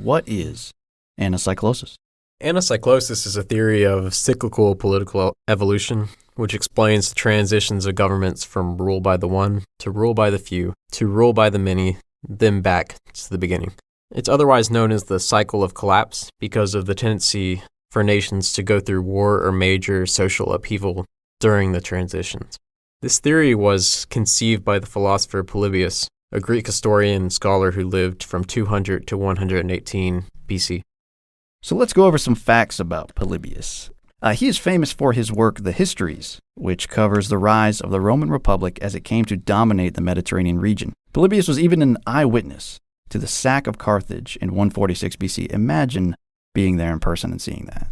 what is Anacyclosis? Anacyclosis is a theory of cyclical political evolution, which explains the transitions of governments from rule by the one to rule by the few to rule by the many, then back to the beginning. It's otherwise known as the cycle of collapse because of the tendency for nations to go through war or major social upheaval during the transitions. This theory was conceived by the philosopher Polybius, a Greek historian and scholar who lived from 200 to 118 BC. So let's go over some facts about Polybius. He is famous for his work, The Histories, which covers the rise of the Roman Republic as it came to dominate the Mediterranean region. Polybius was even an eyewitness to the sack of Carthage in 146 BC. Imagine being there in person and seeing that.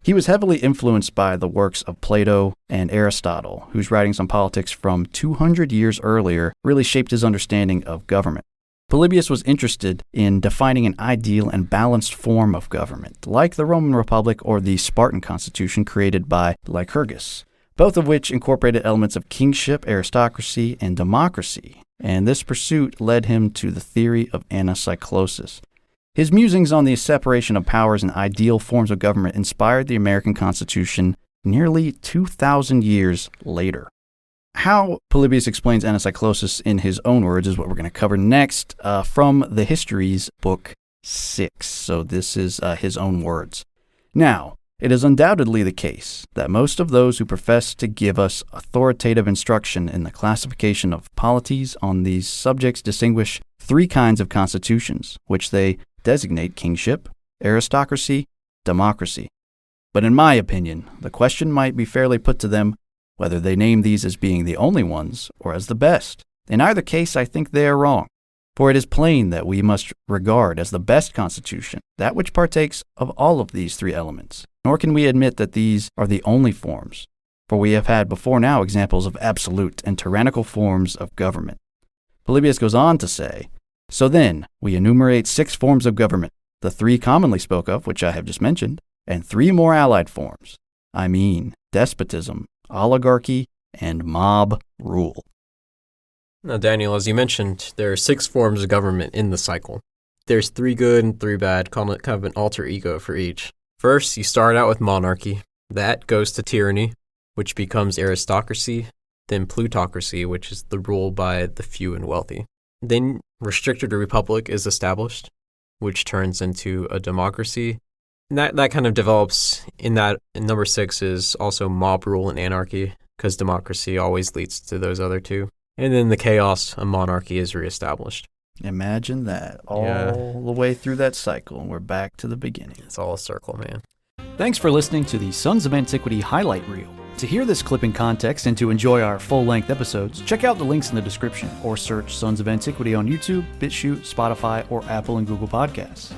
He was heavily influenced by the works of Plato and Aristotle, whose writings on politics from 200 years earlier really shaped his understanding of government. Polybius was interested in defining an ideal and balanced form of government, like the Roman Republic or the Spartan constitution created by Lycurgus, both of which incorporated elements of kingship, aristocracy, and democracy. And this pursuit led him to the theory of anacyclosis. His musings on the separation of powers and ideal forms of government inspired the American Constitution nearly 2,000 years later. How Polybius explains anacyclosis in his own words is what we're going to cover next from the Histories, Book 6. So this is his own words. Now, it is undoubtedly the case that most of those who profess to give us authoritative instruction in the classification of polities on these subjects distinguish three kinds of constitutions, which they designate kingship, aristocracy, democracy. But in my opinion, the question might be fairly put to them whether they name these as being the only ones or as the best. In either case, I think they are wrong, for it is plain that we must regard as the best constitution that which partakes of all of these three elements, nor can we admit that these are the only forms, for we have had before now examples of absolute and tyrannical forms of government. Polybius goes on to say, so then, we enumerate 6 forms of government, the 3 commonly spoke of, which I have just mentioned, and 3 more allied forms. I mean, despotism, oligarchy, and mob rule. Now, Daniel, as you mentioned, there are 6 forms of government in the cycle. There's 3 good and 3 bad, kind of an alter ego for each. First, you start out with monarchy. That goes to tyranny, which becomes aristocracy, then plutocracy, which is the rule by the few and wealthy. Then restricted republic is established, which turns into a democracy. And that kind of develops in number 6 is also mob rule and anarchy, because democracy always leads to those other 2. And then the chaos, a monarchy is reestablished. Imagine that, all the way through that cycle, and we're back to the beginning. It's all a circle, man. Thanks for listening to the Sons of Antiquity highlight reel. To hear this clip in context and to enjoy our full-length episodes, check out the links in the description or search Sons of Antiquity on YouTube, BitChute, Spotify, or Apple and Google Podcasts.